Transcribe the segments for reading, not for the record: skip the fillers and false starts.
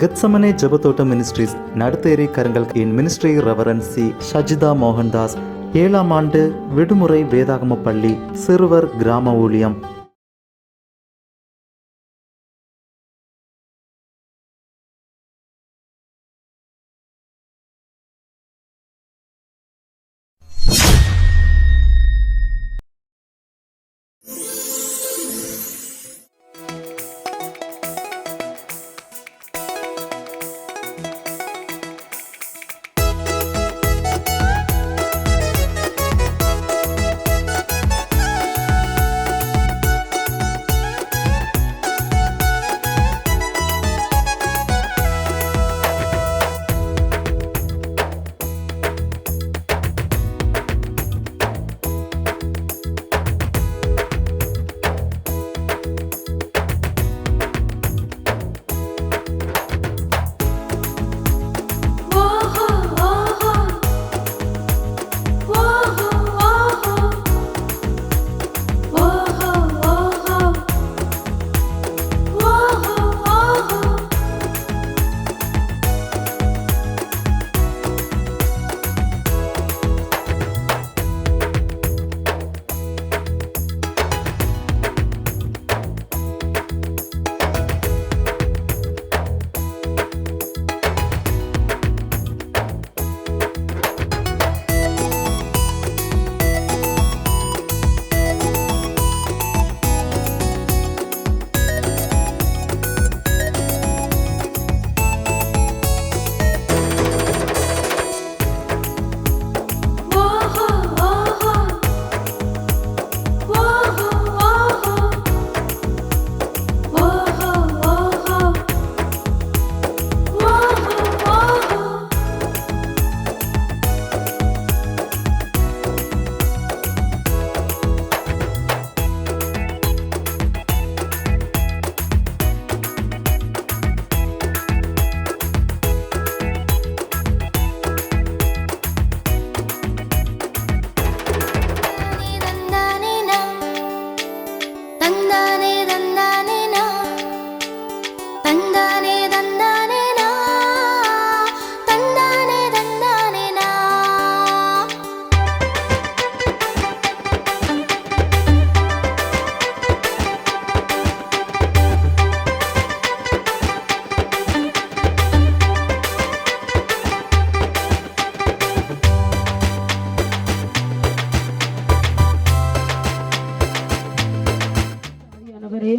Gethsemane ஜெபத்தோட்ட ministries Nadatheri Karungal in ministry reverend C Shajitha Mohandas 7ஆம் ஆண்டு விடுமுறை வேதாகம பள்ளி சிறுவர் கிராம ஊழியம்.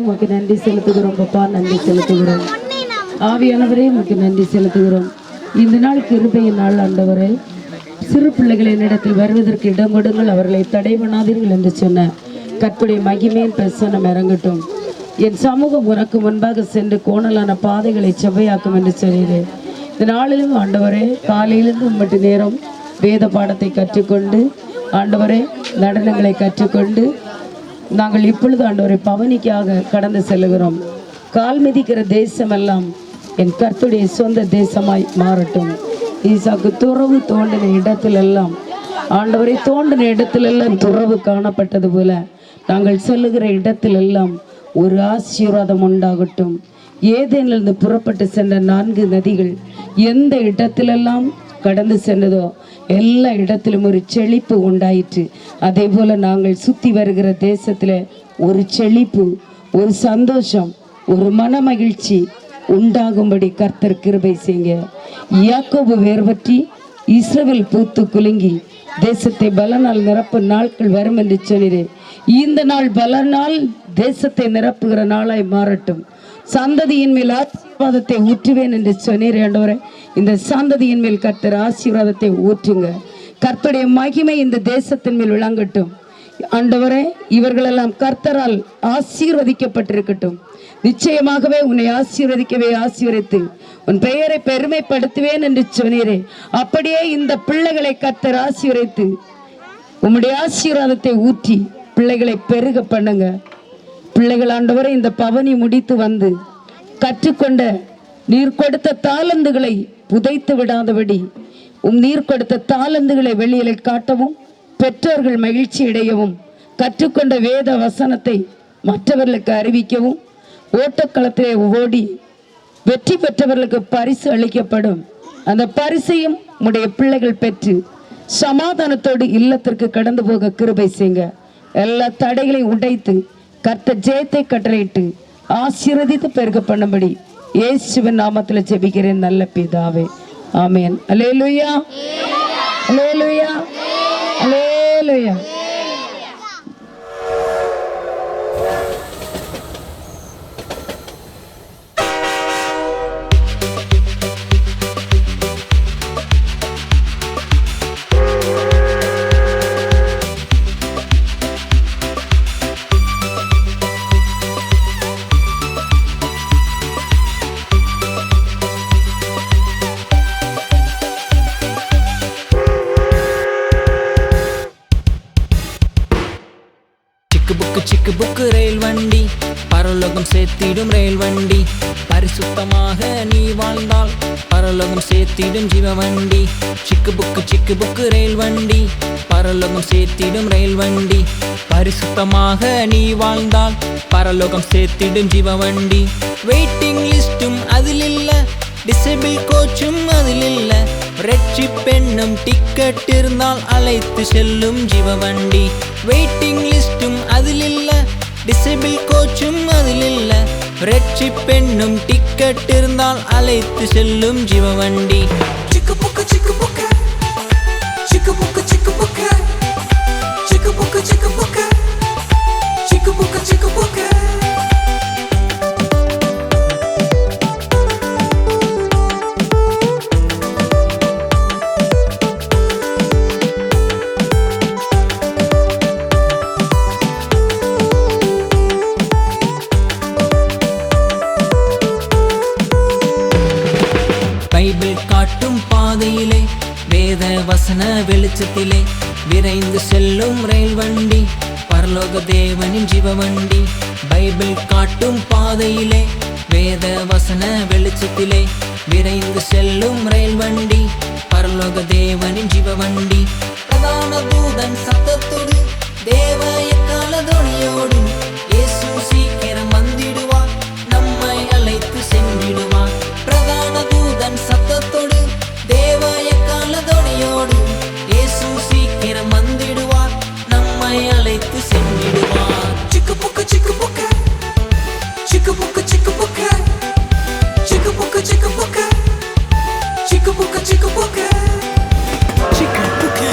உமக்கு நன்றி செலுத்துகிறோம் பப்பா, நன்றி செலுத்துகிறோம். ஆவியானவரே உமக்கு நன்றி செலுத்துகிறோம். இந்த நாள் கிருபையின் நாள் ஆண்டவரே, சிறு பிள்ளைகளின் இடத்தில் வருவதற்கு இடம் கொடுங்கள், அவர்களை தடை பண்ணாதீர்கள் என்று சொன்ன கர்த்தருடைய மகிமையின் பிரசன்னம் இறங்கட்டும். என் சமூகம் உனக்கு முன்பாக சென்று கோணலான பாதைகளை செவ்வையாக்கும் என்று சொன்னீரே. இந்த நாளிலும் ஆண்டவரே, காலையிலிருந்து உம்மட்டு நேரம் வேத பாடத்தை கற்றுக்கொண்டு ஆண்டவரே நடனங்களை கற்றுக்கொண்டு நாங்கள் இப்பொழுது ஆண்டவரை பவனிக்காக கடந்து செல்லுகிறோம். கால் மிதிக்கிற தேசமெல்லாம் என் கர்த்தருடைய சொந்த தேசமாய் மாறட்டும். ஈசாக்கு துறவு தோண்டின இடத்திலெல்லாம் ஆண்டவரை தோண்டின இடத்திலெல்லாம் துறவு காணப்பட்டது போல நாங்கள் செல்லுகிற இடத்திலெல்லாம் ஒரு ஆசீர்வாதம் உண்டாகட்டும். ஏதேனிலிருந்து புறப்பட்டு சென்ற 4 நதிகள் எந்த இடத்திலெல்லாம் கடந்து சென்றதோ எல்லா இடத்திலும் ஒரு செழிப்பு உண்டாயிற்று. அதே போல நாங்கள் சுற்றி வருகிற தேசத்தில் ஒரு செழிப்பு, ஒரு சந்தோஷம், ஒரு மன மகிழ்ச்சி உண்டாகும்படி கர்த்தர் கிருபை செய்யுங்க. யாக்கோபு வேர்பற்றி இஸ்ரவேல் பூத்து குலுங்கி தேசத்தை பலனால் நிரப்பு நாட்கள் வரும் என்று சொன்னீரே. இந்த நாள் பலனால் தேசத்தை நிரப்புகிற நாளாய் மாறட்டும். சந்ததியின் மேல் ஆசீர்வாதத்தை ஊற்றுவேன் என்று சொன்னீரே ஆண்டவரே. இந்த சந்ததியின் மேல் கர்த்தர் ஆசீர்வாதத்தை ஊற்றுங்க. கர்த்தருடைய மகிமை இந்த தேசத்தின் மேல் விளங்கட்டும் ஆண்டவரே. இவர்களெல்லாம் கர்த்தரால் ஆசீர்வதிக்கப்பட்டிருக்கட்டும். நிச்சயமாகவே உன்னை ஆசீர்வதிக்கவே ஆசீர்வதித்து உன் பெயரை பெருமைப்படுத்துவேன் என்று சொன்னீரே. அப்படியே இந்த பிள்ளைகளை கர்த்தர் ஆசீர்வதித்து உம்முடைய ஆசீர்வாதத்தை ஊற்றி பிள்ளைகளை பெருக பண்ணுங்க. பிள்ளைகள் ஆண்டவரை இந்த பவனி முடித்து வந்து கற்றுக்கொண்ட நீர் கொடுத்த தாளந்துகளை புதைத்து விடாதபடி நீர் கொடுத்த தாளந்துகளை வெளியிலே காட்டவும், பெற்றோர்கள் மகிழ்ச்சி அடையவும், கற்றுக்கொண்ட வேத வசனத்தை மற்றவர்களுக்கு அறிவிக்கவும், ஓட்டக்களத்திலே ஓடி வெற்றி பெற்றவர்களுக்கு பரிசு அளிக்கப்படும். அந்த பரிசையும் உடைய பிள்ளைகள் பெற்று சமாதானத்தோடு இல்லத்திற்கு கடந்து போக கிருபை செய்யுங்க. எல்லா தடைகளையும் உடைத்து கர்த்தர் ஜெயத்தை கட்டளையிட்டு ஆசீர்வதித்து பெருக பண்ணும்படி இயேசுவின் நாமத்தில் ஜெபிக்கிறேன் நல்ல பிதாவே, ஆமென். அல்லேலூயா, அல்லேலூயா, அல்லேலூயா. சிக்கு புக்கு ரயில் வண்டி, பரலோகம் சேர்த்திடும் ரயில் வண்டி. பரிசுத்தமாக நீ வாழ்ந்தால் பரலோகம் சேர்த்திடும் ஜீவ வண்டி. சிக்கு புக்கு ரயில் வண்டி, பரலோகம் சேர்த்திடும் ரயில் வண்டி. பரிசுத்தமாக நீ வாழ்ந்தால் பரலோகம் சேர்த்திடும் ஜீவ வண்டி. வெயிட்டிங் லிஸ்டும் அதில் இல்ல, டிசேபிள் கோச்சும் அதில் இல்ல. ரட்சிப்பென்னும் டிக்கெட் இருந்தால் அழைத்து செல்லும் ஜீவ வண்டி. வெயிட்டிங் லிஸ்டும் அதில் இல்ல, டிசேபிள் கோச்சும் அதில் இல்ல. ரட்சிப்பென்னும் டிக்கெட் இருந்தால் அழைத்து செல்லும் ஜீவ வண்டி. சிக்கு புக்கு சிக்கு புக்கு சிக்கு புக்கு சிக்கு புக்கு சிக்கு புக்கு சிக்கு புக்கு சிக்கு புக்கு சிக்கு புக்கு. பைபிள் காட்டும் பாதையிலே, வேத வசன வெளிச்சத்திலே விரைந்து செல்லும் ரயில் வண்டி, பரலோக தேவனின் ஜீவ வண்டி. பைபிள் காட்டும் பாதையிலே, வேத வசன வெளிச்சத்திலே விரைந்து செல்லும் ரயில் வண்டி, பரலோக தேவனின் ஜீவ வண்டி. பிரதான தூதன் சத்தத்தோடு, தேவ எக்கால துணியோடு, இயேசு சீக்கிரம் வந்திடுவார், நம்மை அழைத்து சென்றிடுவார். பிரதான தூதன் சத்தத்தோடு, தேவ எக்கால துணியோடு, இயேசு சீக்கிரம் வந்திடுவார், நம்மை அழைத்து சென்றிடுவார். சிக்கு புக்கு சிக்கு புக்கு சிக்கு புக்கு சிக்கு புக்கு சிக்கு புக்கு சிக்கு புக்கு சிக்கு புக்கு சிக்கு புக்கு சிக்கு புக்கு.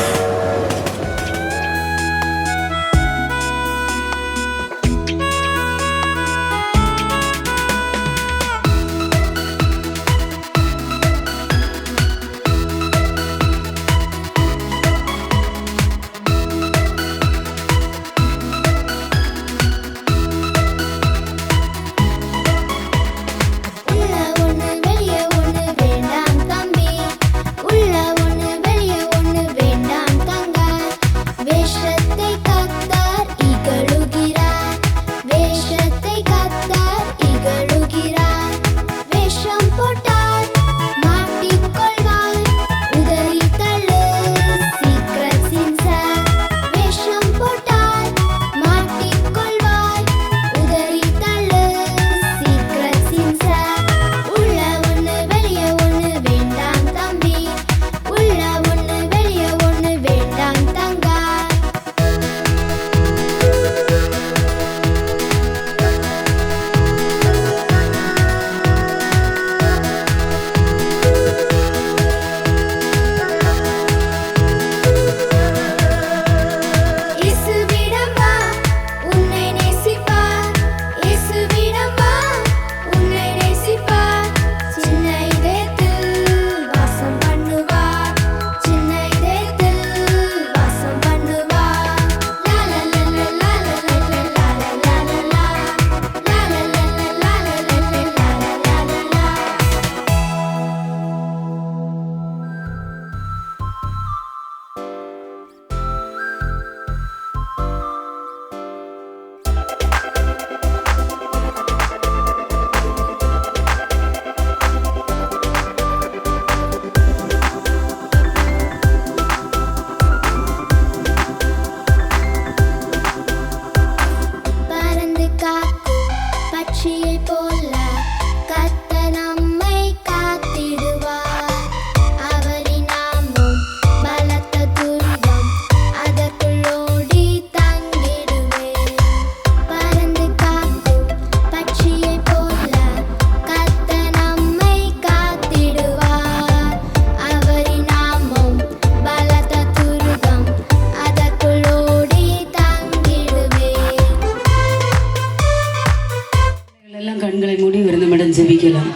நிமிடம் ஜெபிக்கலாம்.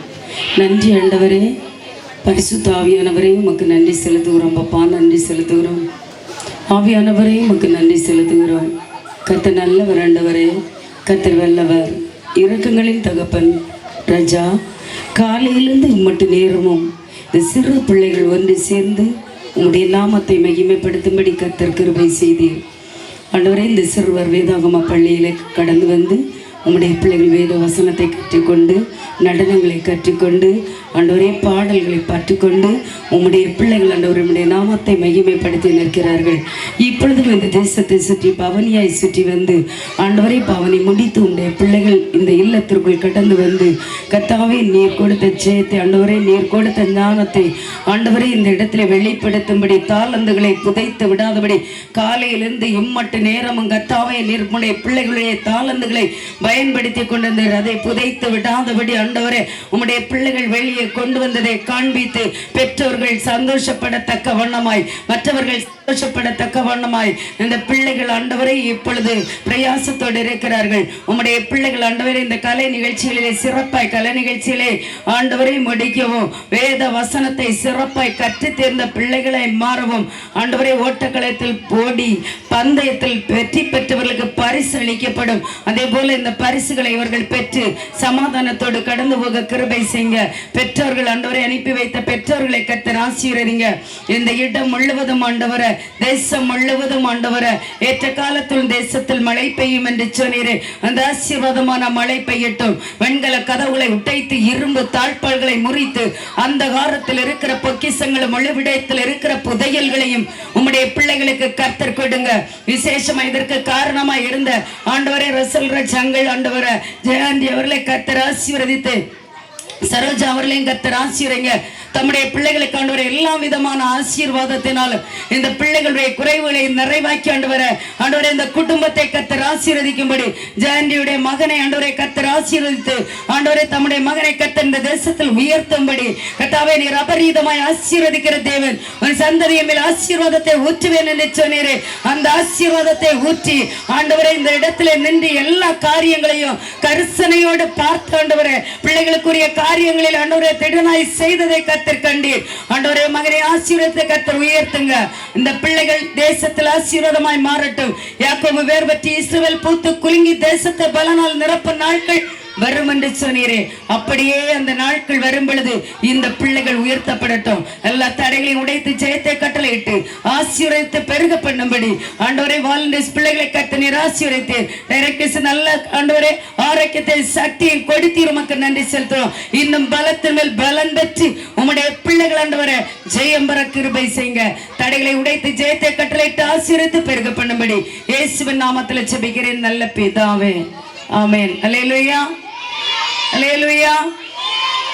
நன்றி ஆண்டவரே, பரிசுத்த ஆவியானவரே, உமக்கு நன்றி செலுத்துகிறோம். அப்பா நன்றி செலுத்துகிறோம். ஆவியானவரே, உமக்கு நன்றி செலுத்துகிறோம். கர்த்தர் நல்லவர் ஆண்டவரே, கர்த்தர் வல்லவர், இரக்கங்களின் தகப்பன் ராஜா. காலையிலிருந்து இம்மட்டு நேரமும் இந்த சிறு பிள்ளைகள் ஒன்று சேர்ந்து உங்களுடைய நாமத்தை மகிமைப்படுத்தும்படி கர்த்தர் கிருபை செய்தீர் ஆண்டவரே. இந்த சிறுவர் வேதாகம பள்ளியில் கடந்து வந்து உம்முடைய பிள்ளைகள் வேத வசனத்தை கற்றுக்கொண்டு, நடனங்களை கற்றுக்கொண்டு, ஆண்டவரே பாடல்களை பற்றுக்கொண்டு உம்முடைய பிள்ளைகள் ஆண்டவர் உம்முடைய நாமத்தை மகிமைப்படுத்தி நிற்கிறார்கள். இப்பொழுதும் இந்த தேசத்தை சுற்றி பவனியாய் சுற்றி வந்து ஆண்டவரே பவனி முடித்து உம்முடைய பிள்ளைகள் இந்த இல்லத்திற்குள் கடந்து வந்து கர்த்தாவே நீர் கொடுத்த ஜெயத்தை, ஆண்டவரே நீர் கொடுத்த ஞானத்தை ஆண்டவரே இந்த இடத்துல வெளிப்படுத்தும்படி, தாளந்துகளை புதைத்து விடாதபடி காலையிலிருந்து இம்மட்டு நேரமும் கர்த்தாவே நீர் உம்முடைய பிள்ளைகளுடைய தாளந்துகளை பயன்படுத்தி கொண்டிருந்தார். அதை புதைத்து விடாதபடி ஆண்டவரே உம்முடைய பிள்ளைகள் வெளியே கொண்டு வந்ததை காண்பித்து பெற்றோர்கள் சந்தோஷப்படத்தக்க வண்ணமாய், மற்றவர்கள் சந்தோஷப்படத்தக்க வண்ணமாய் இந்த பிள்ளைகள் ஆண்டவரை இப்பொழுது பிரயாசத்தோடு இருக்கிறார்கள். உம்முடைய பிள்ளைகள் ஆண்டவரை இந்த கலை நிகழ்ச்சிகளிலே சிறப்பாய் கலை நிகழ்ச்சியிலே ஆண்டவரை முடிக்கவும், வேத வசனத்தை சிறப்பாய் கற்று தேர்ந்த பிள்ளைகளை மாறவும் ஆண்டவரை ஓட்டக்களத்தில் ஓடி பந்தயத்தில் வெற்றி பெற்றவர்களுக்கு பரிசு அளிக்கப்படும். அதே போல இந்த பரிசுகளை இவர்கள் பெற்று சமாதானத்தோடு கடந்து போக கிருபை செய்யுங்க. பெற்றோர்கள் ஆண்டவரை அனுப்பி வைத்த பெற்றோர்களை கர்த்தர் ஆசீர்வதிங்க. இந்த இடம் முழுவதும் ஆண்டவர, தேசம் முழுவதும் ஆண்டவர, ஏற்ற காலத்தில் தேசத்தில் மழை பெய்யும் என்று சொன்னீரே, அந்த ஆசீர்வாதமான மழை பெய்யட்டும். வெண்கல கதவுகளை உடைத்து இரும்பு தாழ்பால்களை முறித்து அந்த காலத்தில் இருக்கிற பொக்கிசங்களும் முழுவிடத்தில் இருக்கிற புதையல்களையும் உம்முடைய பிள்ளைகளுக்கு கர்த்தர் கொடுங்க. விசேஷமா இதற்கு காரணமா இருந்த ஆண்டவரே ரசல் ரஜங்கள் ஆண்டவர ஜெயந்தி அவர்களை கர்த்தர் ஆசீர்வதித்து, சரோஜா அவர்களையும் கர்த்தர் ஆசீர்வதிங்க. தம்முடைய பிள்ளைகளுக்கு ஆண்டவரை எல்லா விதமான ஆசீர்வாதத்தினாலும் இந்த பிள்ளைகளுடைய குறைவுகளை நிறைவாக்கி ஆண்டவரை ஆண்டவரை இந்த குடும்பத்தை கர்த்தர் ஆசீர்வதிக்கும்படி, ஜெயந்தியுடைய மகனை ஆண்டவரை கர்த்தர் ஆசீர்வதித்து ஆண்டவரை தம்முடைய மகனை கர்த்தர் இந்த தேசத்தில் உயர்த்தும்படி, கர்த்தாவே நீர் அபரீதமாய் ஆசீர்வதிக்கிற தேவன், உன் சந்ததியின் மேல் ஆசீர்வாதத்தை ஊற்றுவேன் என்று சொன்னீரே, அந்த ஆசீர்வாதத்தை ஊற்றி ஆண்டவரை இந்த இடத்துல நின்று எல்லா காரியங்களையும் கரிசனையோடு பார்த்து ஆண்டவரை பிள்ளைகளுக்குரிய காரியங்களில் ஆண்டவரை திடனாய் செய்ததை கர்த்தர் கண்டீர். ஆண்டவரே மகனை ஆசீர்வாதத்தை கர்த்தர் உயர்த்துங்க. இந்த பிள்ளைகள் தேசத்தில் ஆசீர்வாதமாய் மாறட்டும். யாக்கோபு வேர் பற்றி இஸ்ரவேல் பூத்து குலுங்கி தேசத்தை பலனால் நிரப்ப நாட்கள் வரும் என்று சொன்னீரே, அப்படியே அந்த நாட்கள் வரும் பொழுது இந்த பிள்ளைகள் உயர்த்தப்படட்டும். எல்லா தடைகளையும் உடைத்து ஜெயத்தை கட்டளையிட்டு ஆசீர்வதித்து பெருக பண்ணும்படி ஆண்டவரே வாலண்டியர்ஸ் பிள்ளைகளை கர்த்தர் நீர் ஆசீர்வதித்தீர். டைரக்டர்ஸ் நல்ல ஆண்டவரே ஆரோக்கியத்தை சக்தியை கொடுத்தீர், உமக்கு நன்றி செலுத்துறோம். இன்னும் பலத்தின் மேல் பலன் பெற்று உம்முடைய பிள்ளைகள் ஆண்டவரே ஜெயம் பெற கிருபை செய்யுங்க. தடைகளை உடைத்து ஜெயத்தை கட்டளையிட்டு ஆசீர்வதித்து பெருக பண்ணும்படி இயேசுவின் நாமத்தில் ஜெபிக்கிறேன் நல்ல பிதாவே, ஆமென். அல்லேலூயா, அல்லேலூயா,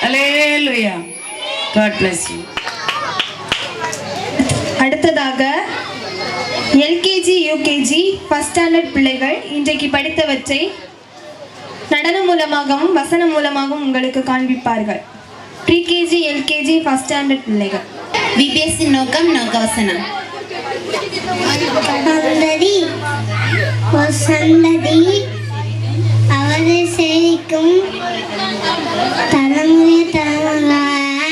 அல்லேலூயா. God bless you. அடுத்ததாக எல்கேஜி யூகேஜி ஃபர்ஸ்ட் ஸ்டாண்டர்ட் பிள்ளைகள் இன்றைக்கு படித்தவற்றை நடனம் மூலமாகவும் வசனம் மூலமாகவும் உங்களுக்கு காண்பிப்பார்கள். ப்ரீகேஜி எல்கேஜி ஃபர்ஸ்ட் ஸ்டாண்டர்ட் பிள்ளைகள். விபிஎஸ்சி நோக்கம் நோக்கவசனம். சந்ததி அவரை சேவிக்கும் தலைமுறை தலைமுறையாக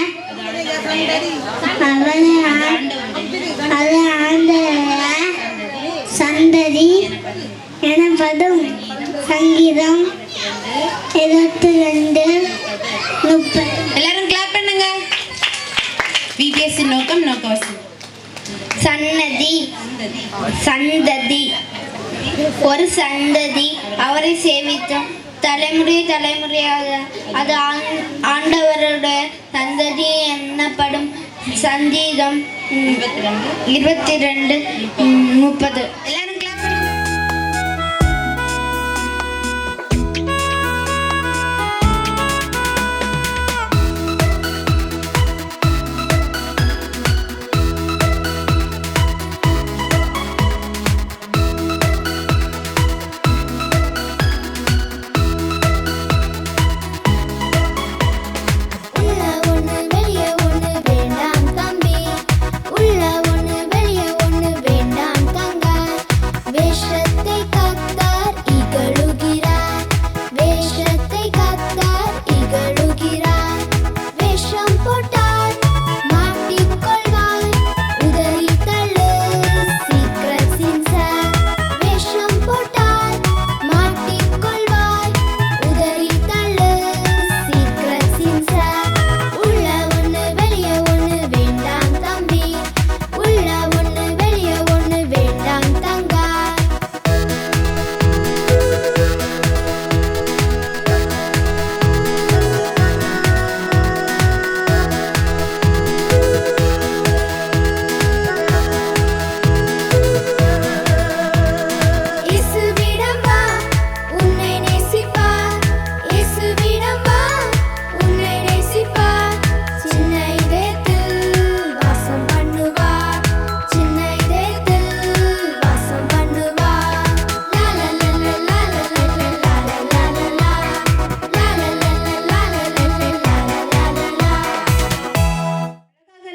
அவரை ஆண்ட சந்ததி எனப்படும். சங்கீதம் 22:30. எல்லாரும் கிளாப் பண்ணுங்க. விபிஎஸ்சி நோக்கம் நோக்கவசனம். சந்ததி ஒரு சந்ததி அவரை சேவித்தோம் தலைமுறை தலைமுறையாக அது ஆண்டவருடைய சந்ததி என்னப்படும். சங்கீதம் 22:30. எல்லாரும் கிளாப்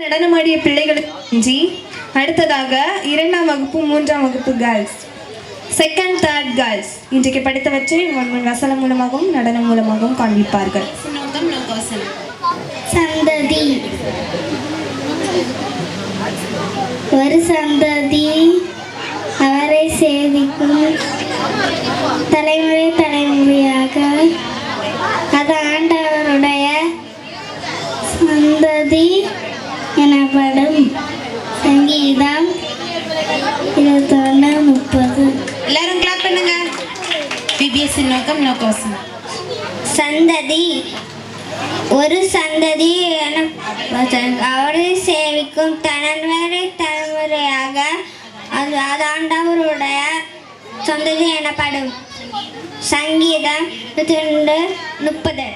நடனமாடிய பிள்ளைகளுக்கு நன்றி. அடுத்ததாக 2ஆம் வகுப்பு 3ஆம் வகுப்பு கேர்ள்ஸ், செகண்ட் தேர்ட் கேர்ள்ஸ் இன்றைக்கு படித்தவற்றை வசனம் மூலமாகவும் நடனம் மூலமாகவும் காண்பிப்பார்கள். நோக்கம் நோக்கவசனம். சந்ததி. ஒரு சந்ததி அவரை சேவிக்கும் தலைமுறை தலைமுறையாக அது ஆண்டவருடைய சந்ததி எனப்படும். சங்கீதம் 21:30. எல்லாரும் கிளாப் பண்ணுங்க. பிபிஎஸ்சி நோக்கம் நோக்கவசனம். சந்ததி. ஒரு சந்ததி அவரை சேவிக்கும் தலைமுறை தலைமுறையாக அது ஆண்டவருடைய சந்ததி எனப்படும். சங்கீதம் 22:30.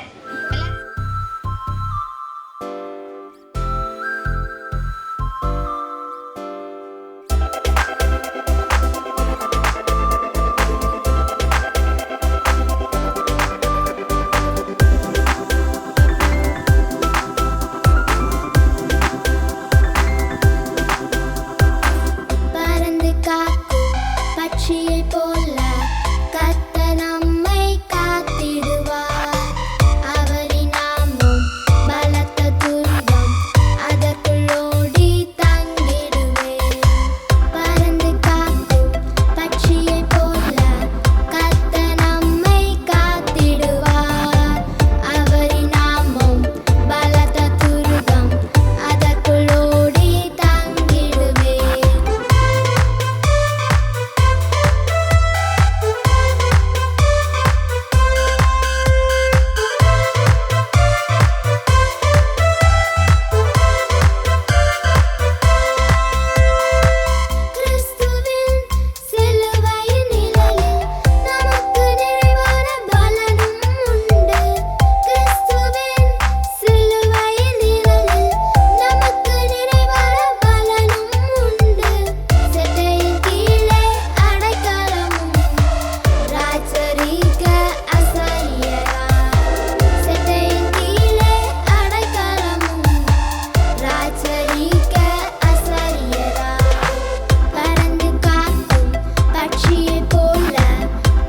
பறந்து காக்கும் பட்சியை போல கர்த்தர் நம்மை காத்திடுவார். அவரின் நாமம் பலத்த துருகம், அதற்குள் ஓடி தங்கிடுவேன். பறந்து காக்கும் பட்சியை போல கர்த்தர் நம்மை காத்திடுவார். அவரின் நாமம் பலத்த துருகம், அதற்குள் ஓடி தங்கிடுவேன். கிறிஸ்துவின் சிலுவையின் நிழலில் நமக்கு நிறைவான பலனும் உண்டு. கிறிஸ்துவின் சிலுவையின் நிழலில் நமக்கு நிறைவான பலனும் உண்டு. செட்டையின் கீழே அடைக்கலமும் ராஜரீக அசையராய். செட்டையின் கீழே அடைக்கலமும் ராஜரீக அசையராய். பறந்து காக்கும் பட்சியைப் போல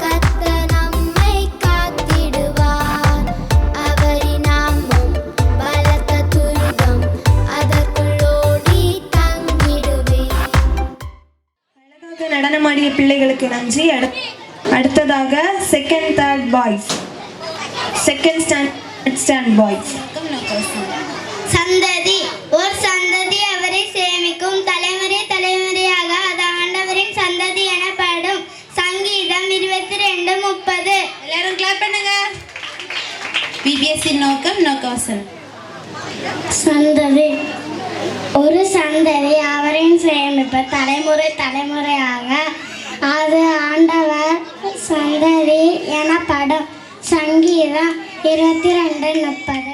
கர்த்தர் நம்மை காத்திடுவார். அவரின் நாமம் பலத்த துருகம், அதற்குள் ஓடி தங்கிடுவேன். அழகாக நடனமாடிய பிள்ளைகளுக்கு நன்றி. அடுத்ததாக second third boys, second stand boys. நோக்கம் நோக்கவசனம். சந்ததி. ஒரு சந்ததி அவரை சேமிக்கும் தலைமுறை தலைமுறையாக அது ஆண்டவரின் சந்ததி எனப்படும். சங்கீதம் 22:30. எல்லாரும் கிளாப் பண்ணுங்க. பிபிஎஸ்சி நோக்கம் நோக்கவசனம். சந்ததி. ஒரு சந்ததி அவரின் சேமிப்பு தலைமுறை தலைமுறையாக அது ஆண்டவர் சந்ததி எனப்படும். சங்கீதம் 22:30.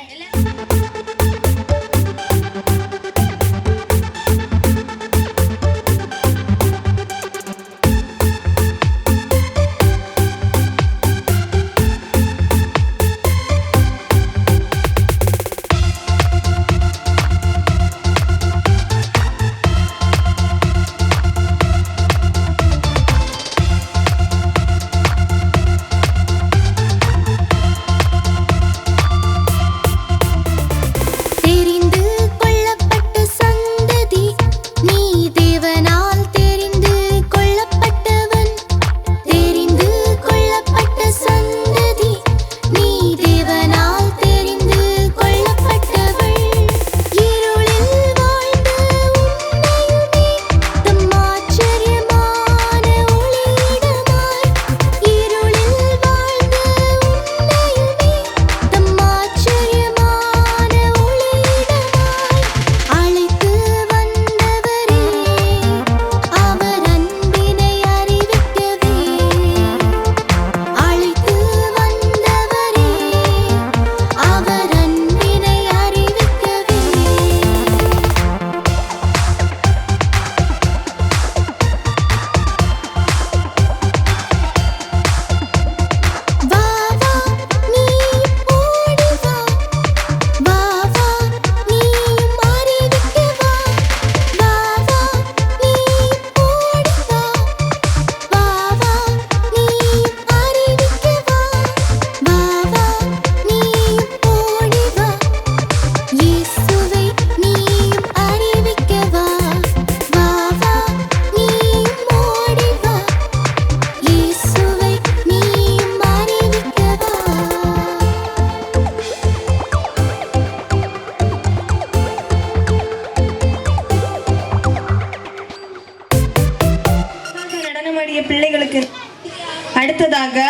அடுத்ததாக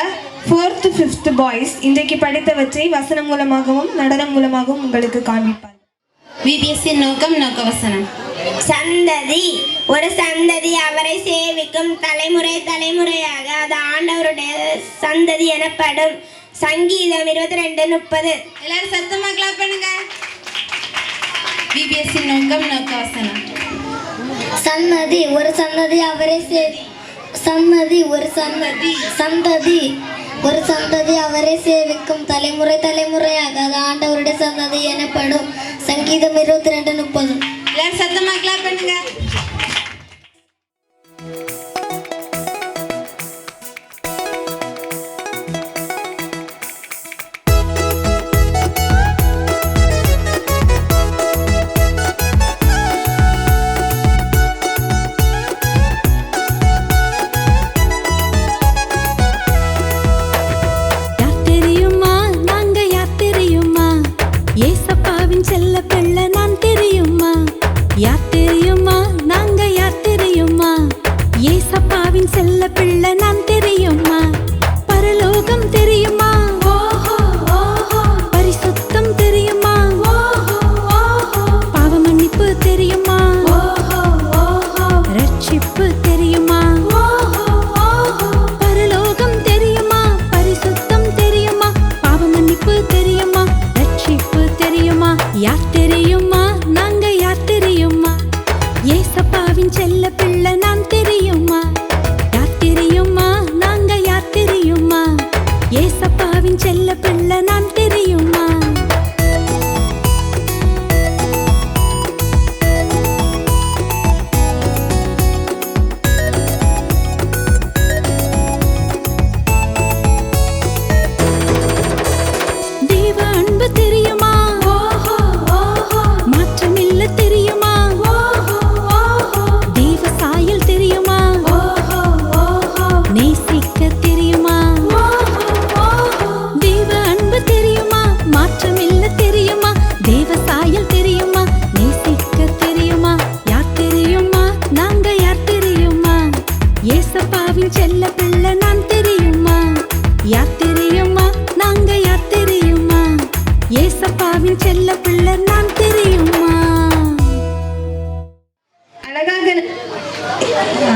4th 5th பாய்ஸ் இன்றைக்கு படித்தவற்றை வசனம் மூலமாகவும் நடனம் மூலமாகவும் உங்களுக்கு காண்பிப்பார். விபிஎஸ்ஸின் நோக்கம் நோக்கவசனம். சந்ததி ஒரு சந்ததி அவரை சேவிக்கும் தலைமுறை தலைமுறையாக அது ஆண்டவருடைய சந்ததி எனப்படும். சங்கீதம் 22:30. எல்லாரும் சத்தமா கிளாப் பண்ணுங்க. விபிஎஸ்ஸின் நோக்கம் நோக்கவசனம். சந்ததி ஒரு சந்ததி அவரை சந்ததி ஒரு சந்ததி அவரை சேவிக்கும் தலைமுறை தலைமுறையாக அது ஆண்டவருடைய சந்ததி எனப்படும். சங்கீதம் 22:30. எல்லாரும் சத்தமா கிளாப் பண்ணுங்க.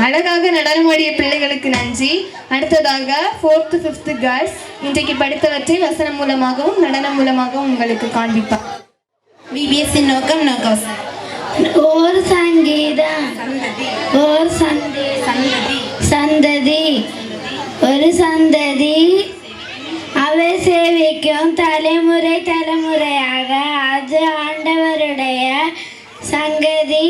அழகாக நடனமாடிய பிள்ளைகளுக்கு நன்றி. அடுத்ததாக 4th 5th கேர்ள்ஸ் இன்றைக்கு படித்தவற்றை வசனம் மூலமாகவும் நடனம் மூலமாகவும் உங்களுக்கு காண்பிப்பார். விபிஎஸ்ஸின் நோக்கம் நோக்கவசனம். ஒரு சங்கீதம் ஒரு சந்ததி ஒரு சந்ததி அவர் சேவிக்கும் தலைமுறை தலைமுறையாக அது ஆண்டவருடைய சந்ததி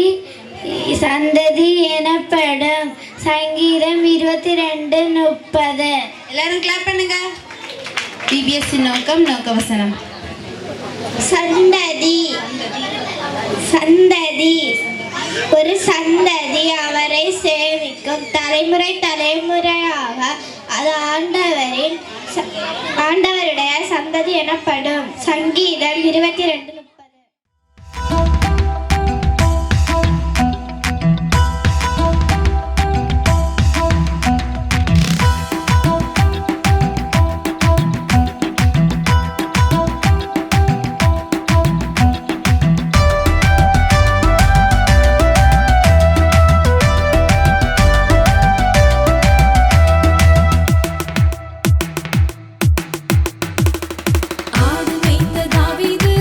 எனப்படும். சங்கீதம் 22:30. எல்லாரும் கிளாப் பண்ணுங்க. விபிஎஸ்ஸின் நோக்கம் நோக்கவசனம். சந்ததி ஒரு சந்ததி அவரை சேவிக்கும் தலைமுறை தலைமுறையாக அது ஆண்டவருடைய சந்ததி எனப்படும். சங்கீதம் 22:30. ஆடு மேய்த்த தாவீது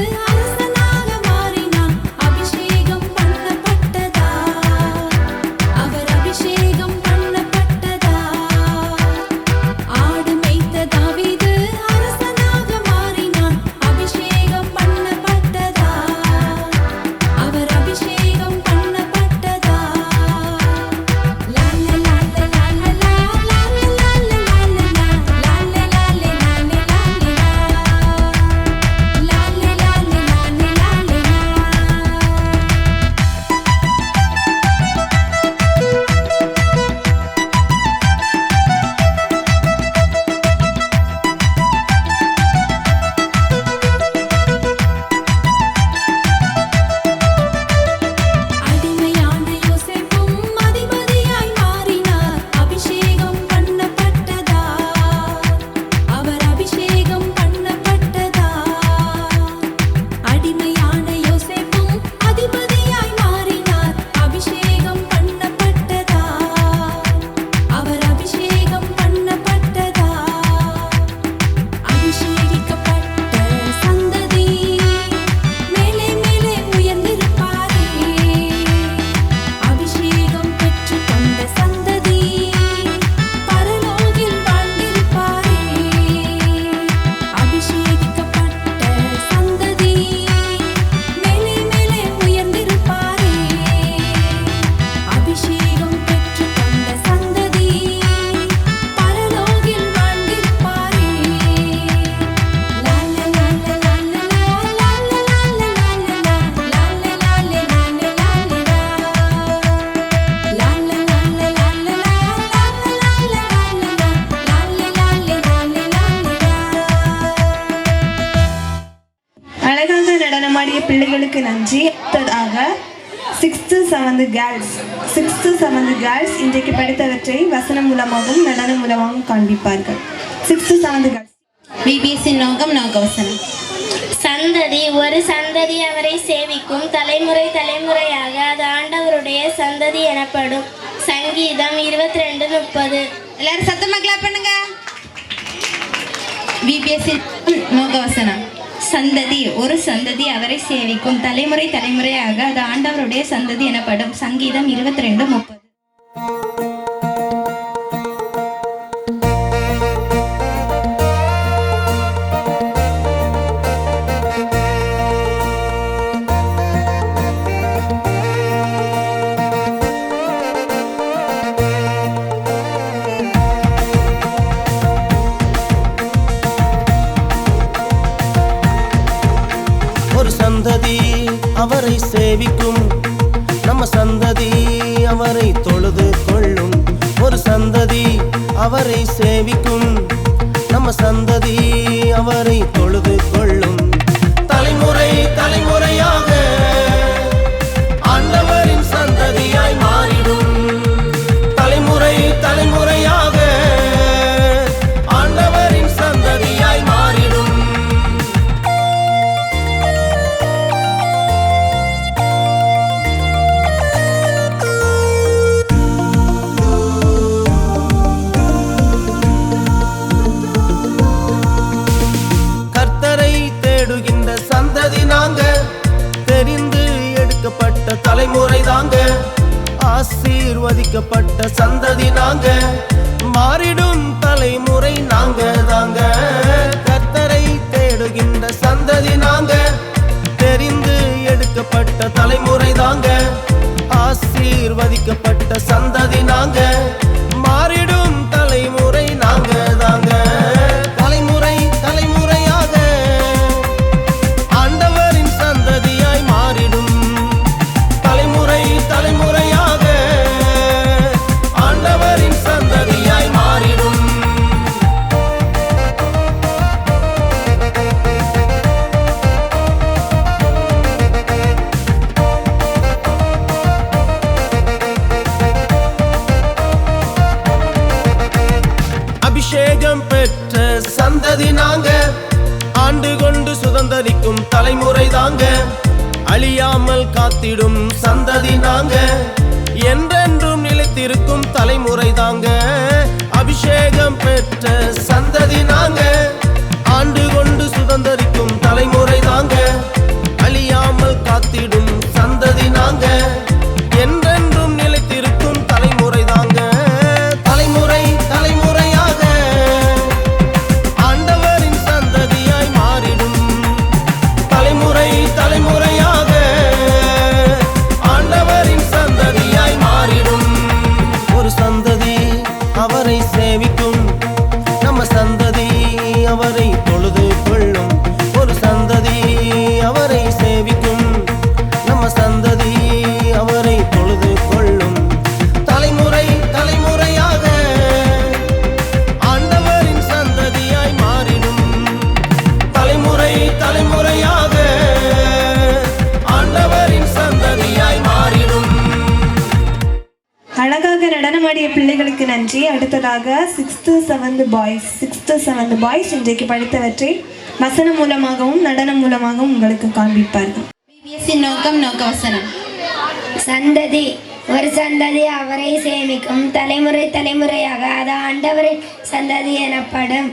நடனமாடிய பிள்ளைகளுக்கு நன்றி. அடுத்ததாக 6th 7th கேர்ள்ஸ் இன்றைக்கு படித்தவற்றை வசனம் மூலமாகவும் நடனம் மூலமாகவும் காண்பிப்பார்கள். 6th 7th girls. பிபிஎஸ்சி நோக்கம் நோக்கவசனம். சந்ததி ஒரு சந்ததி அவரை சேவிக்கும் தலைமுறை தலைமுறையாக அது ஆண்டவருடைய சந்ததி எனப்படும். சங்கீதம் 22:30. எல்லாரும் சத்தமா கிளாப் பண்ணுங்க. பிபிஎஸ்சி நோக்கவசனம். சந்ததி ஒரு சந்ததி அவரை சேவிக்கும் தலைமுறை தலைமுறையாக அது ஆண்டவருடைய சந்ததி எனப்படும். சங்கீதம் 22:30. ஒரு சந்ததி அவரை சேவிக்கும், நம்ம சந்ததி அவரை தொழுது கொள்ளும். ஒரு சந்ததி அவரை சேவிக்கும், நம்ம சந்ததி அவரை தொழுது கொள்ளும். தலைமுறை தலைமுறையாக ஆண்டவரின் சந்ததியாய் மாறிடும். தலைமுறை தலைமுறையாக ஆண்டவரின் சந்ததியாய் மாறிடும். தலைமுறை தாங்க, ஆசீர்வதிக்கப்பட்ட சந்ததி நாங்க, மாறிடும் தலைமுறை நாங்க தாங்க. கர்த்தரை தேடுகின்ற சந்ததி நாங்க, தெரிந்து எடுக்கப்பட்ட தலைமுறை தாங்க, ஆசீர்வதிக்கப்பட்ட சந்ததி நாங்க, மாறிடும் தலைமுறை நாங்க தாங்க. தலைமுறை தலைமுறையாக ஆண்டவரின் சந்ததியாய் மாறிடும். தலைமுறை தலைமுறையாக ஆண்டவரின் சந்ததியாய் மாறிடும். அபிஷேகம் பெற்ற சந்ததி நாங்க, ஆண்டு கொண்டு சுதந்தரிக்கும் தலைமுறை தாங்க, அழியாமல் காத்திடும் சந்ததி நாங்க, என்றென்றும் நிலைத்திருக்கும் தலைமுறை தாங்க. அபிஷேகம் பெற்ற சந்ததி நாங்க, ஆண்டு கொண்டு சுதந்தரிக்கும் தலைமுறை தாங்க, அழியாமல் காத்திடும் சந்ததி நாங்க, என்றென்றும் நிலைத்திருக்கும் தலைமுறை தாங்க. தலைமுறை தலைமுறையாக ஆண்டவரின் சந்ததியாய் மாறிடும். தலைமுறை தலைமுறையாக ஆண்டவரின் சந்ததியாய் மாறிடும். ஒரு சந்ததி அவரை சேவிக்கும், நம்ம சந்ததி அவரை தொழுது கொள்ளும். ஒரு சந்ததி அவரை சேவிக்கும், நம்ம சந்ததி அவரை தொழுது கொள்ளும். தலைமுறை தலைமுறையாக ஆண்டவரின் சந்ததியாய் மாறிடும். தலைமுறை தலைமுறையாக ஆண்டவரின் சந்ததியாய் மாறிடும். அழகாக நடனமாடிய பிள்ளைகளுக்கு நன்றி. அடுத்ததாக 6th 7th பாய்ஸ் இன்றைக்கு படித்தவற்றை வசனம் மூலமாகவும் நடனம் மூலமாகவும் உங்களுக்கு காண்பிப்பார்கள். பிபிஎஸ்சி நோக்கம் நோக்கவசனம். சந்ததி ஒரு சந்ததி அவரை சேமிக்கும் தலைமுறை தலைமுறையாக அது ஆண்டவரின் சந்ததி எனப்படும்.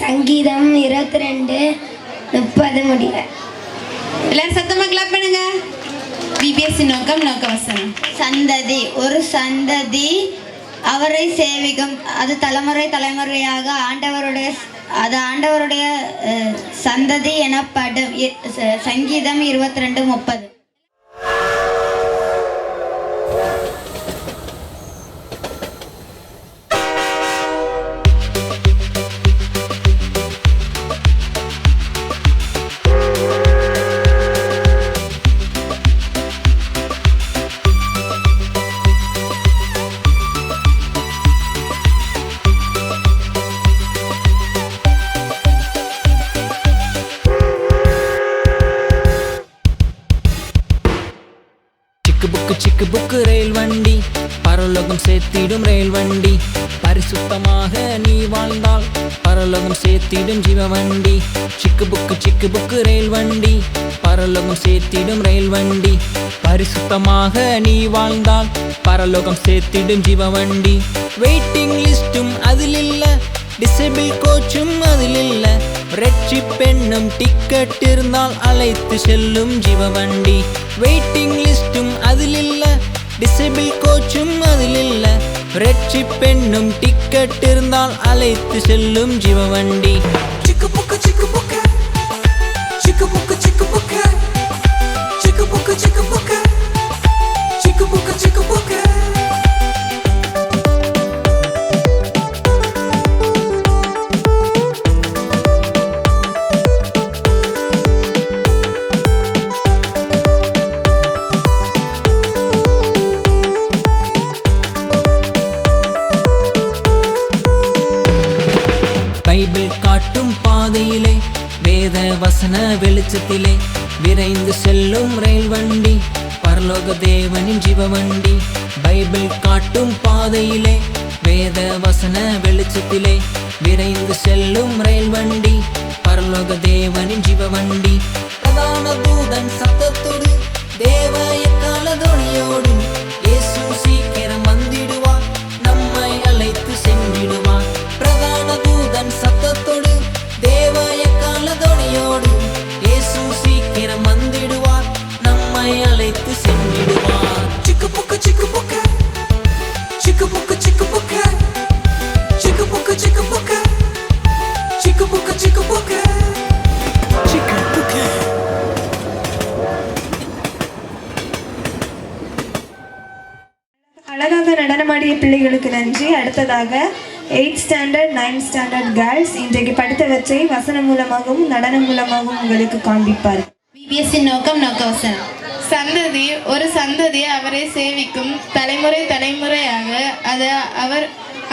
சங்கீதம் 22:30 முடிய. எல்லாரும் சத்தமா கிளாப் பண்ணுங்க. பிபிஎஸ்சி நோக்கம் நோக்கவசனம். சந்ததி ஒரு சந்ததி அவரை சேவிக்கும், அது தலைமுறை தலைமுறையாக ஆண்டவருடைய சந்ததி எனப்படும். சங்கீதம் 22:30. சிக்கு புக்கு ரயில் வண்டி பரலோகம் சேர்த்திடும் ரயில் வண்டி பரிசுத்தமாக நீ வாழ்ந்தால் பரலோகம் சேர்த்திடும் ஜீவ வண்டி சிக்கு புக்கு ரயில் வண்டி பரலோகம் சேர்த்திடும் ரயில் வண்டி பரிசுத்தமாக நீ வாழ்ந்தால் பரலோகம் சேர்த்திடும் ஜீவ வண்டி வெயிட்டிங் லிஸ்டும் அதில் இல்ல டிசேபிள் கோச்சும் அதில் இல்ல ரட்சிப்பென்னும் டிக்கெட் இருந்தால் அழைத்து செல்லும் ஜீவ வண்டி வெயிட்டிங் லிஸ்டும் அதில் இல்ல டிசேபிள் கோச்சும் அதில் இல்ல ரட்சிப்பென்னும் டிக்கெட் இருந்தால் அழைத்து செல்லும் ஜீவ வண்டி சிக்கு புக்கு சிக்கு புக்கு சிக்கு புக்கு சிக்கு புக்கு சிக்கு புக்கு சிக்கு புக்கு சிக்கு புக்கு சிக்கு புக்கு பைபிள் காட்டும் பாதையிலே வேத வசன வெளிச்சத்திலே விரைந்து செல்லும் ரயில் வண்டி பரலோக தேவனின் ஜீவ வண்டி பைபிள் காட்டும் பாதையிலே வேத வசன வெளிச்சத்திலே விரைந்து செல்லும் ரயில் வண்டி பரலோக தேவனின் ஜீவ வண்டி பிரதான தூதன் சத்தத்தோடு தேவ எக்கால துணியோடு இயேசு சீக்கிரம் வந்திடுவார் நம்மை அழைத்து சென்றிடுவார் பிரதான தூதன் சத்தத்தோடு தேவ எக்கால துணியோடு இயேசு சீக்கிரம் வந்திடுவார் நம்மை அழைத்து சென்றிடுவார் சிக்கு புக்கு சிக்கு புக்கு சிக்கு புக்கு சிக்கு புக்கு சிக்கு புக்கு சிக்கு புக்கு சிக்கு புக்கு சிக்கு புக்கு சிக்கு புக்கு அழகாக நடனமாடிய பிள்ளைகளுக்கு நன்றி. அடுத்ததாக 8th standard 9th standard girls இன்றைக்கு படித்தவற்றை வசனம் மூலமாகவும் நடனம் மூலமாகவும் உங்களுக்கு காண்பிப்பார். விபிஎஸ்ஸின் நோக்கம் நோக்கவசனம். சந்ததி ஒரு சந்ததி அவரை சேவிக்கும் தலைமுறை தலைமுறையாக அது அவர்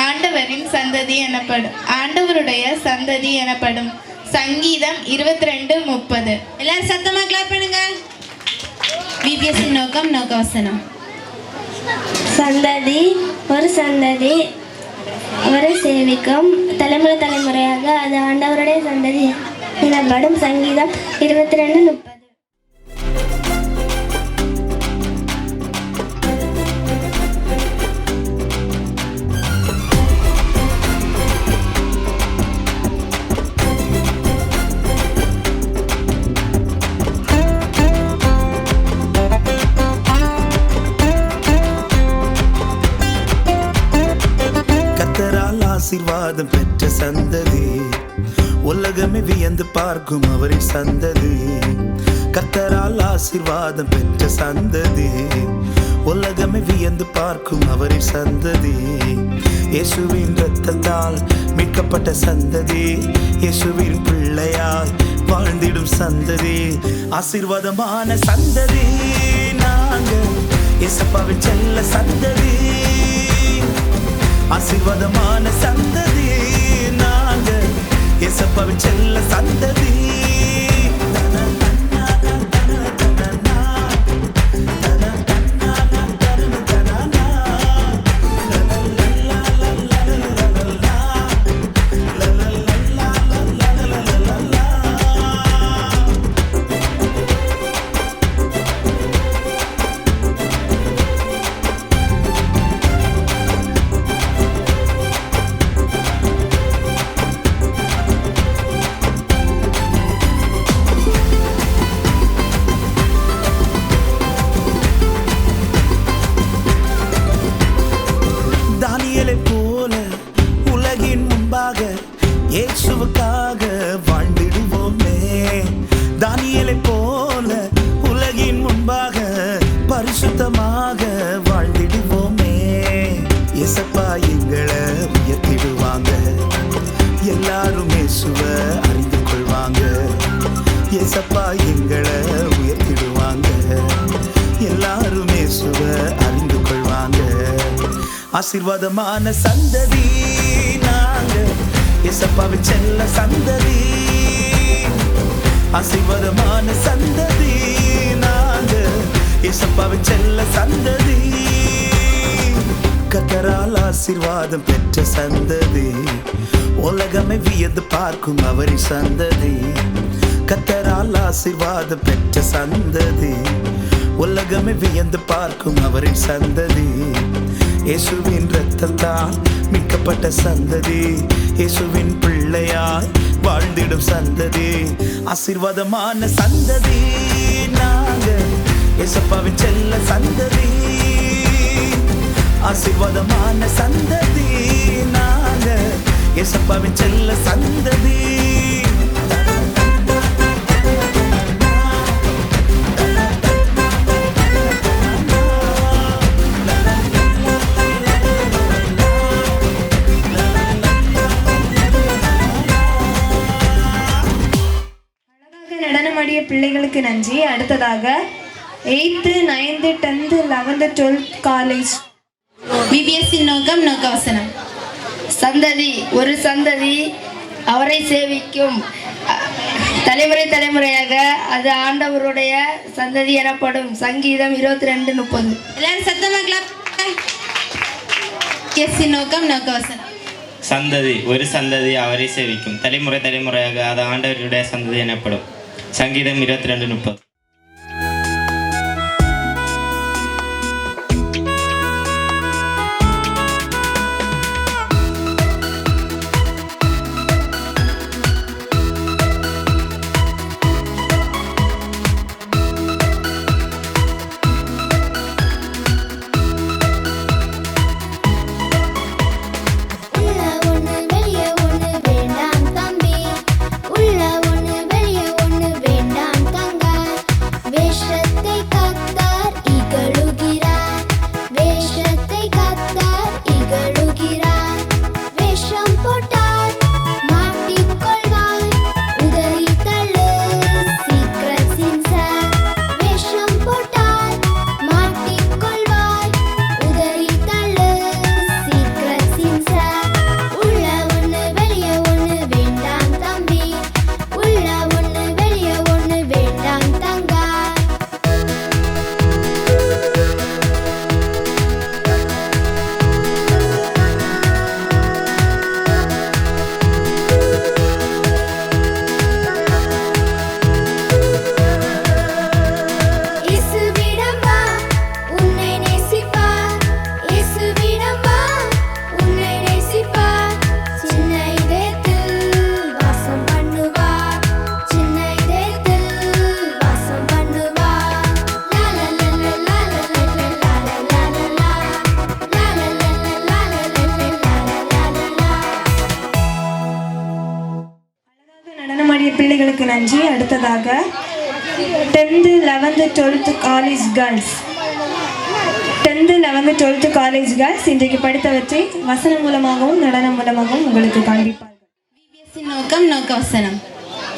ஆண்டவரின் சந்ததி எனப்படும் ஆண்டவருடைய சந்ததி எனப்படும். சங்கீதம் 22:30. எல்லாரும் சத்தமா கிளாப் பண்ணுங்க. விபிஎஸ்ஸின் நோக்கம் நோக்கவசனம். சந்ததி ஒரு சந்ததி அவரை சேவிக்கும் தலைமுறை தலைமுறையாக அது ஆண்டவருடைய சந்ததி எனப்படும். சங்கீதம் 22:30. ஆசீர்வாதம் பெற்ற சந்ததி உலகமே வியந்து பார்க்கும் அவரின் சந்ததி. கர்த்தரால் ஆசீர்வாதம் பெற்ற சந்ததி உலகமே வியந்து பார்க்கும் அவரின் சந்ததி. இயேசுவின் இரத்தத்தால் மீட்கப்பட்ட சந்ததி இயேசுவின் பிள்ளையாய் வாழ்ந்திடும் சந்ததி. ஆசீர்வாதமான சந்ததி நாங்கள் இயேசப்பாவின் செல்ல சந்ததி. ஆசீர்வாதமான சந்ததி நாங்கள் இயேசப்பாவின் செல்ல சந்ததி. இயேசுவுக்காக வாழ்ந்திடுவோமே. தானியேலை போல உலகின் முன்பாக பரிசுத்தமாக வாழ்ந்திடுவோமே. இயேசப்பா எங்களை உயர்த்திடுவாங்க. எல்லாரும் இயேசுவை அறிந்து கொள்வாங்க. இயேசப்பா எங்களை உயர்த்திடுவாங்க. எல்லாரும் இயேசுவை அறிந்து கொள்வாங்க. ஆசீர்வாதமான சந்ததி நாங்கள் இயேசப்பாவின் செல்ல சந்ததி. ஆசீர்வாதமான சந்ததி நாங்கள் இயேசப்பாவின் செல்ல சந்ததி, கர்த்தரால் ஆசீர்வாதம் பெற்ற சந்ததி, உலகமே வியந்து பார்க்கும் அவரின் சந்ததி. கர்த்தரால் ஆசீர்வாதம் பெற்ற சந்ததி, உலகமே வியந்து பார்க்கும் அவரின் சந்ததி. இயேசுவின் இரத்தத்தால் மீட்கப்பட்ட சந்ததி, இயேசுவின் பிள்ளையாய் வாழ்ந்திடும் சந்ததி, ஆசீர்வாதமான சந்ததி. நாங்க இயேசப்பாவின் செல்ல சந்ததி, ஆசீர்வாதமான சந்ததி. நாங்க இயேசப்பாவின் செல்ல சந்ததி. நடனமாடிய பிள்ளைகளுக்கு நன்றி. அடுத்ததாக 8th, 9th, 10th, 11th, 12th college. விபிஎஸ்ஸின் நோக்கம் நோக்கவசனம். சந்ததி ஒரு சந்ததி அவரை சேவிக்கும் தலைமுறை தலைமுறையாக அது ஆண்டவருடைய சந்ததி எனப்படும். சங்கீதம் 22:30. எல்லாரும் சத்தமா கிளாப். விபிஎஸ்ஸின் நோக்கம் நோக்கவசனம். சந்ததி ஒரு சந்ததி அவரை சேவிக்கும் தலைமுறை தலைமுறையாக அது ஆண்டவருடைய சந்ததி எனப்படும். சங்கீதம் 22:30. பிள்ளைகளுக்கு நன்றி. அடுத்ததாக 10th, 11th, 12th college girls. 10th, 11th, 12th college girls இன்றைக்கு படித்தவற்றை வசனம் மூலமாகவும் நடனம் மூலமாகவும் உங்களுக்கு காண்பிப்பார்கள். விபிஎஸ்ஸின் நோக்கம் நோக்கவசனம்.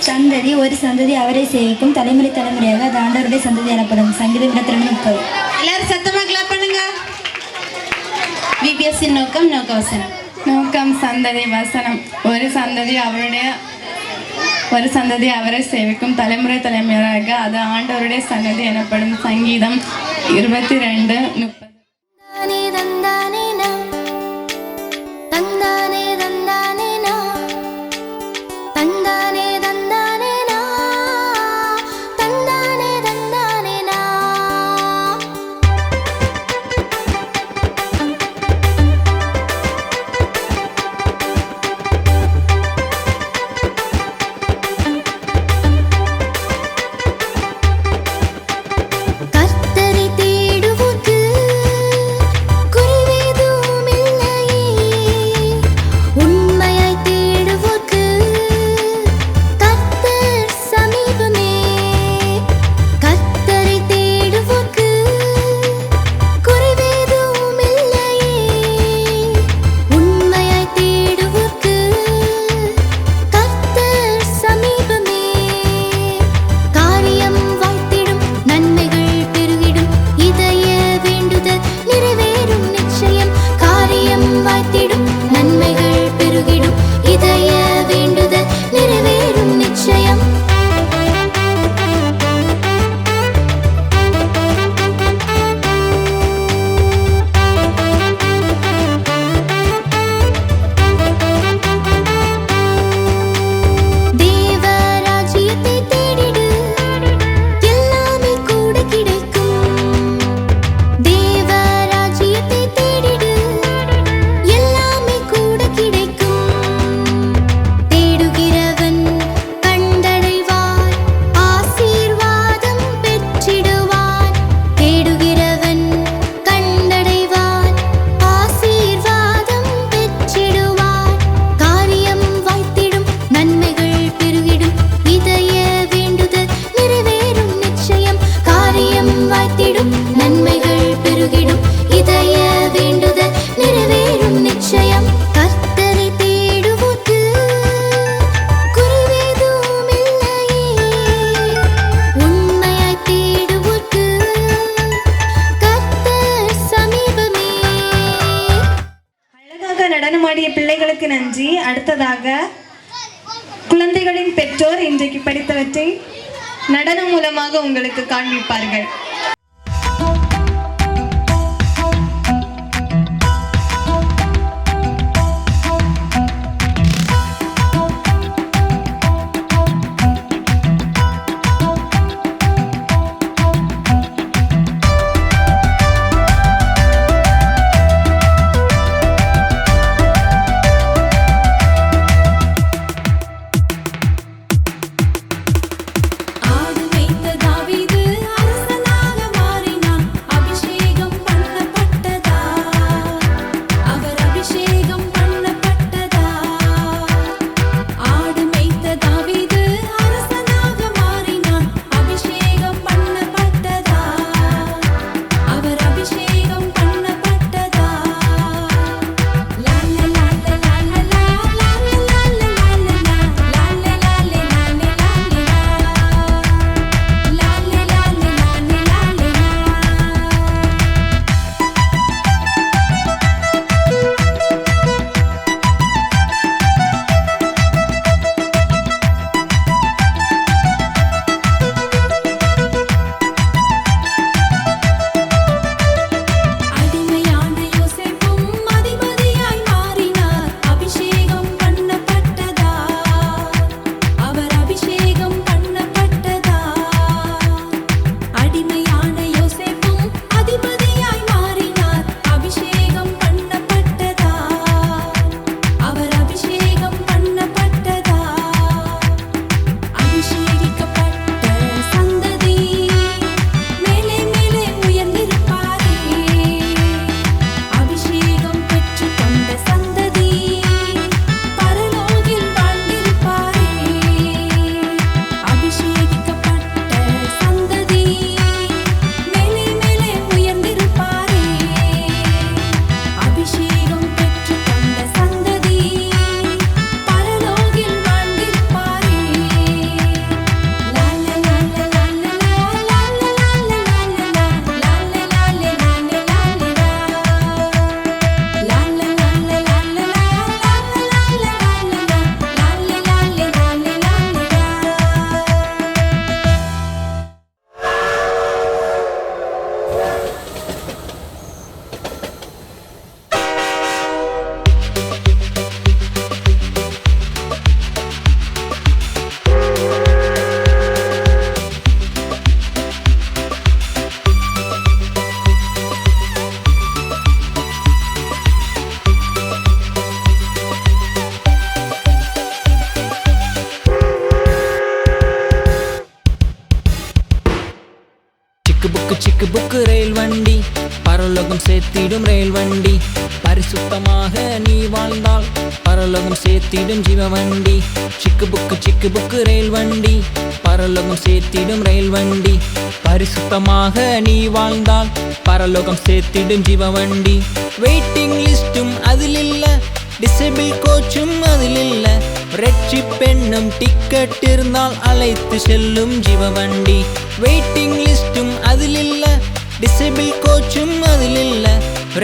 சந்ததி ஒரு சந்ததி அவரை சேவிக்கும் தலைமுறை தலைமுறையாக அது ஆண்டவருடைய சந்ததி எனப்படும். சங்கீதம் 22:30. எல்லாரும் சத்தமா கிளாப் பண்ணுங்க. விபிஎஸ்ஸின் நோக்கம் நோக்கவசனம். நோக்கம் சந்ததி வசனம். ஒரு சந்ததி அவரை சேவிக்கும் தலைமுறை தலைமுறையாக அது ஆண்டவருடைய சன்னதி எனப்படும். சங்கீதம் 22:30. கர்த்தரை தேடுவோர்க்கு அடுத்ததாக குழந்தைகளின் பெற்றோர் இன்றைக்கு படித்தவற்றை நடனம் மூலமாக உங்களுக்கு காண்பிப்பார்கள். சிக்கு புக்கு ரயில் வண்டி பரலோகம் சேர்த்திடும் ரயில் வண்டி பரிசுத்தமாக நீ வாழ்ந்தால் பரலோகம் சேர்த்திடும் ஜீவ வண்டி. சிக்கு புக்கு ரயில் வண்டி பரலோகம் சேர்த்திடும் ரயில் வண்டி பரிசுத்தமாக நீ வாழ்ந்தால் பரலோகம் சேர்த்திடும் ஜீவ வண்டி. வெயிட்டிங் லிஸ்டும் அதில் இல்ல, டிசேபிள் கோச்சும் அதில் இல்ல, ரெட்சி பெண்ணும் டிக்கெட் இருந்தால் அழைத்து செல்லும் ஜீவ வண்டி. வெயிட்டிங் லிஸ்டும் அதில் இல்ல, டிசேபிள் கோச்சும் அதில் இல்ல,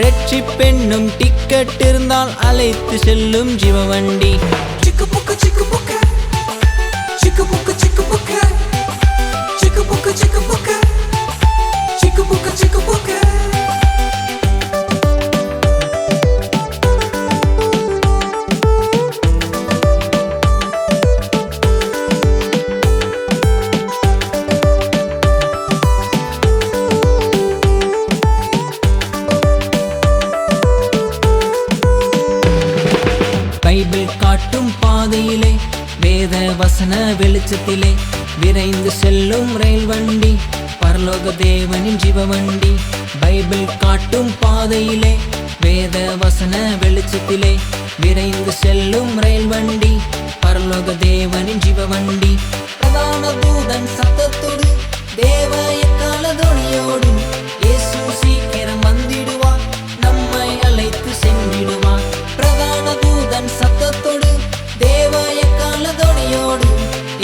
ரெட்சி பெண்ணும் டிக்கெட் இருந்தால் அழைத்து செல்லும் ஜீவ வண்டி. சிக்கு புக்கு சிக்கு புக்கு சிக்கு புக்கு சிக்கு புக்கு சிக்கு புக்கு சிக்கு புக்கு சிக்கு புக்கு சிக்கு புக்கு. பைபிள் காட்டும் பாதையிலே வேத வசன வெளிச்சத்திலே விரைந்து செல்லும் ரயில் வண்டி பரலோக தேவனின் ஜீவ வண்டி. பைபிள் காட்டும் பாதையிலே வேத வசன வெளிச்சத்திலே விரைந்து செல்லும் ரயில் வண்டி பரலோக தேவனின் ஜீவ வண்டி. பிரதான தூதன் சத்தத்தோடு தேவ எக்கால துணியோடு இயேசு சீக்கிரம் வந்திடுவார், நம்மை அழைத்து சென்றிடுவார். பிரதான தூதன் சத்தத்தோடு தேவ எக்கால துணியோடு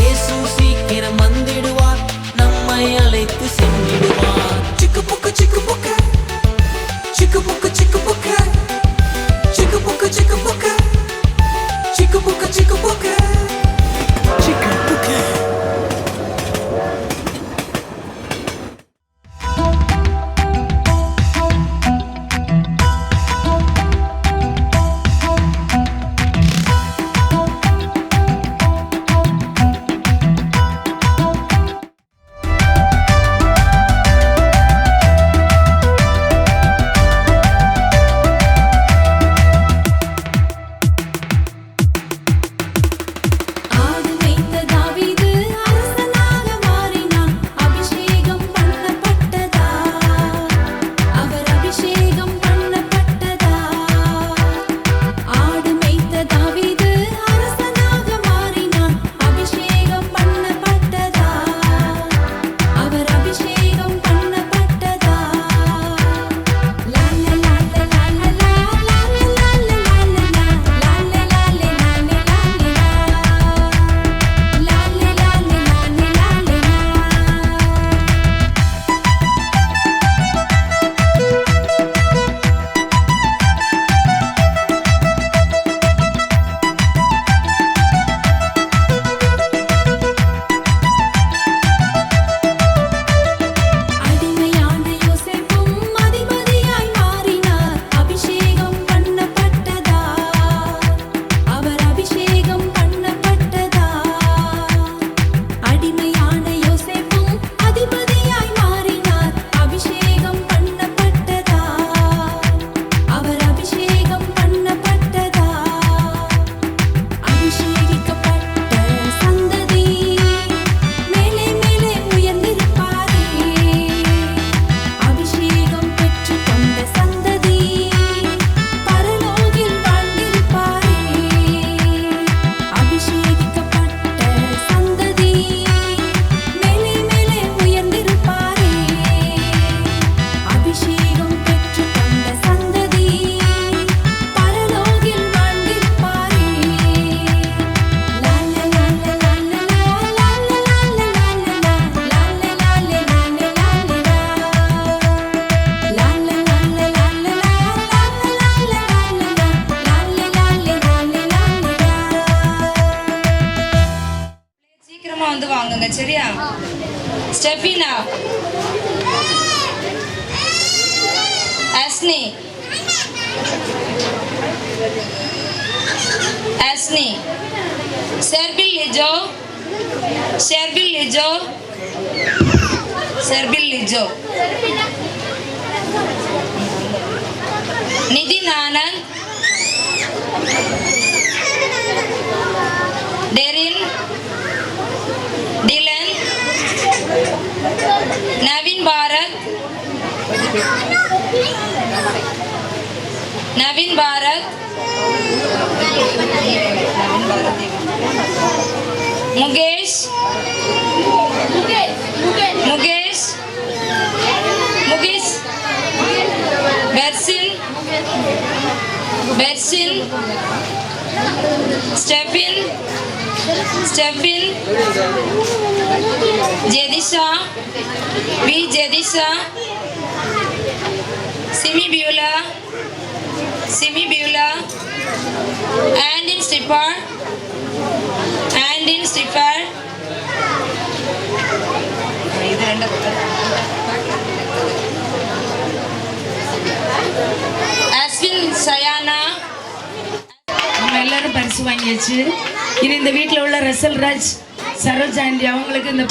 இயேசு சீக்கிரம் வந்திடுவார், நம்மை அழைத்து சென்றிடுவார். சிக்கு புக்கு சிக்கு புக்கு சிக்கு புக்கு சிக்கு புக்கு சிக்கு புக்கு சிக்கு புக்கு சிக்கு சரியா? Stephina, Asni, Asni, Sherbil Lijo, Sherbil Lijo, Sherbil Lijo, Nithin Anand, Derin, Dylan, Naveen Bharath, Naveen Bharath, Mukesh, Mukesh, Mukesh, Persin, Persin, Stephin, Stephin, Jethisha, V Jethisha, Simi Beulah, Simi Beulah, Andin Stifar, ஆண்டின் ஸ்டிஃபார், இது ரெண்டு அஸ்வின் சயானா. நம்ம எல்லாரும் பரிசு வாங்கியாச்சு. இனி இந்த வீட்டில் உள்ள ரசல் ராஜ், சரோஜ் ஆண்டி அவங்களுக்கு இந்த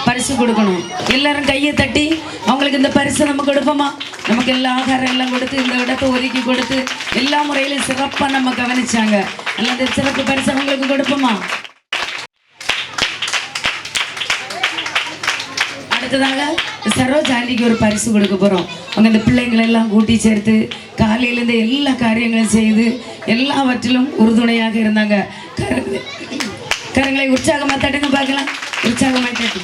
பரிசு கொடுக்கணும். எல்லாரும் கையை தட்டி அவங்களுக்கு இந்த பரிசை நம்ம கொடுப்போமா? நமக்கு எல்லா ஆகாரம் எல்லாம் கொடுத்து இந்த இடத்தை ஒதுக்கி கொடுத்து எல்லா முறையிலும் சிறப்பாக நம்ம கவனிச்சாங்க. அல்லது சிறப்பு பரிசு அவங்களுக்கு கொடுப்போமா? அடுத்ததாக சரோஜ் ஆண்டிக்கு ஒரு பரிசு கொடுக்க போகிறோம். அவங்க இந்த பிள்ளைங்களை எல்லாம் கூட்டி சேர்த்து காலையிலேருந்து எல்லா காரியங்களும் செய்து எல்லாவற்றிலும் உறுதுணையாக இருந்தாங்க. கரங்களை உற்சாகமாக தட்டுங்க பார்க்கலாம். உற்சாகமாக தட்டு.